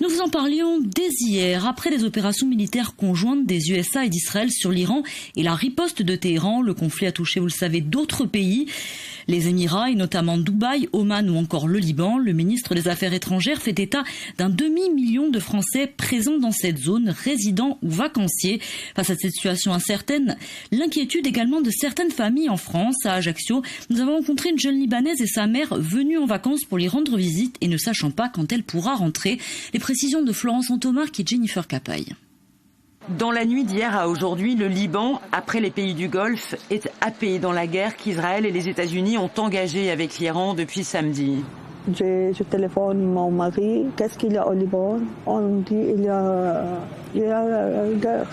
Nous vous en parlions dès hier, après les opérations militaires conjointes des USA et d'Israël sur l'Iran et la riposte de Téhéran. Le conflit a touché, vous le savez, d'autres pays, les Émirats et notamment Dubaï, Oman ou encore le Liban. Le ministre des Affaires étrangères fait état d'un demi-million de Français présents dans cette zone, résidents ou vacanciers. Face à cette situation incertaine, l'inquiétude également de certaines familles en France. À Ajaccio, nous avons rencontré une jeune Libanaise et sa mère venues en vacances pour lui rendre visite et ne sachant pas quand elle pourra rentrer. Les précisions de Florence Antomar qui est Jennifer Capaille. Dans la nuit d'hier à aujourd'hui, le Liban, après les pays du Golfe, est happé dans la guerre qu'Israël et les États-Unis ont engagée avec l'Iran depuis samedi. Je téléphone mon mari, qu'est-ce qu'il y a au Liban? On me dit il y a une guerre.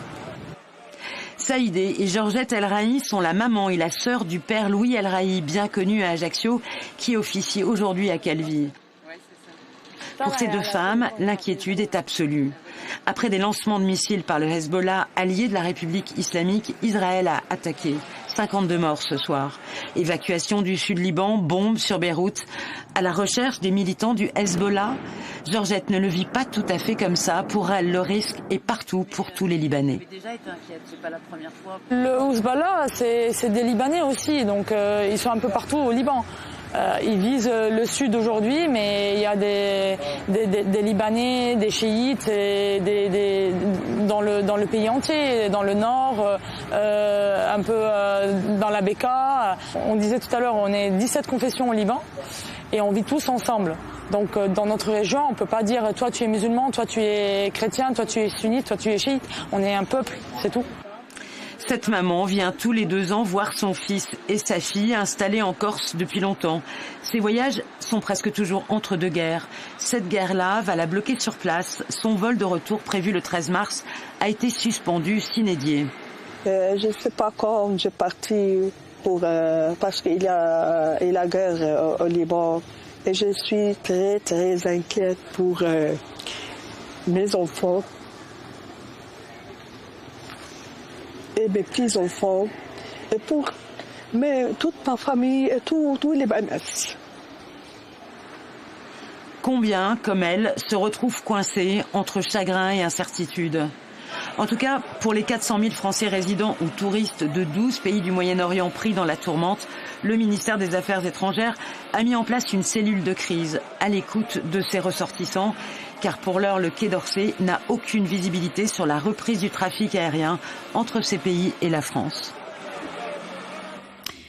Saïdé et Georgette El Rahi sont la maman et la sœur du père Louis El Rahi, bien connu à Ajaccio, qui officie aujourd'hui à Calvi. Pour ces deux femmes, l'inquiétude est absolue. Après des lancements de missiles par le Hezbollah, allié de la République islamique, Israël a attaqué. 52 morts ce soir. Évacuation du sud Liban, bombes sur Beyrouth. À la recherche des militants du Hezbollah, Georgette ne le vit pas tout à fait comme ça. Pour elle, le risque est partout pour tous les Libanais. Le Hezbollah, c'est des Libanais aussi, donc ils sont un peu partout au Liban. Ils visent le sud aujourd'hui, mais il y a des Libanais, des chiites, et dans le pays entier, dans le nord, un peu dans la Beka. On disait tout à l'heure, on est 17 confessions au Liban et on vit tous ensemble. Donc dans notre région, on ne peut pas dire toi tu es musulman, toi tu es chrétien, toi tu es sunnite, toi tu es chiite. On est un peuple, c'est tout. Cette maman vient tous les 2 ans voir son fils et sa fille installés en Corse depuis longtemps. Ces voyages sont presque toujours entre deux guerres. Cette guerre-là va la bloquer sur place. Son vol de retour prévu le 13 mars a été suspendu sine die. Je ne sais pas quand je parti parce qu'il y a la guerre au Liban. Et je suis très très inquiète pour mes enfants. Et mes petits-enfants, et pour toute ma famille et tous les Libanais. Combien, comme elle, se retrouvent coincés entre chagrin et incertitude? En tout cas, pour les 400 000 Français résidents ou touristes de 12 pays du Moyen-Orient pris dans la tourmente, le ministère des Affaires étrangères a mis en place une cellule de crise à l'écoute de ses ressortissants, car pour l'heure, le Quai d'Orsay n'a aucune visibilité sur la reprise du trafic aérien entre ces pays et la France.